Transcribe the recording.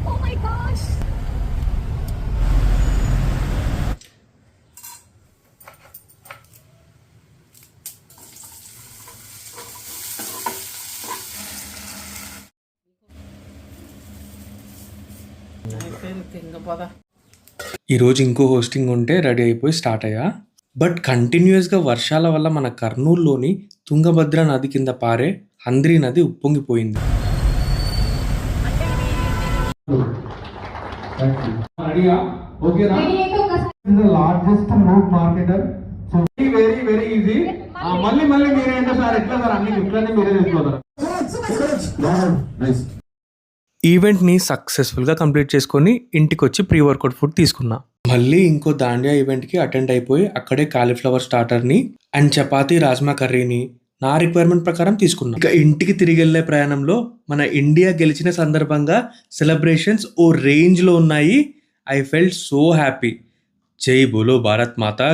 Oh my gosh. ఈరోజు ఇంకో hosting ఉంటే రెడీ అయిపోయి స్టార్ట్ అయ్యా. బట్ కంటిన్యూస్గా వర్షాల వల్ల మన కర్నూలులోని తుంగభద్ర నది కింద పారే హంద్రీ నది ఉప్పొంగిపోయింది. ఈవెంట్ని సక్సెస్ఫుల్గా కంప్లీట్ చేసుకొని ఇంటికి వచ్చి ప్రీ వర్కౌట్ ఫుడ్ తీసుకున్నా. మళ్ళీ ఇంకో దాండియా ఈవెంట్కి అటెండ్ అయిపోయి అక్కడే కాలీఫ్లవర్ స్టార్టర్ని అండ్ చపాతీ రాజ్మా కర్రీని నా రిక్వైర్మెంట్ ప్రకారం తీసుకున్నా. ఇక ఇంటికి తిరిగి వెళ్ళే ప్రయాణంలో మన ఇండియా గెలిచిన సందర్భంగా సెలబ్రేషన్స్ ఓ రేంజ్లో ఉన్నాయి. I felt so happy. జై బోలో భారత్ మాతా.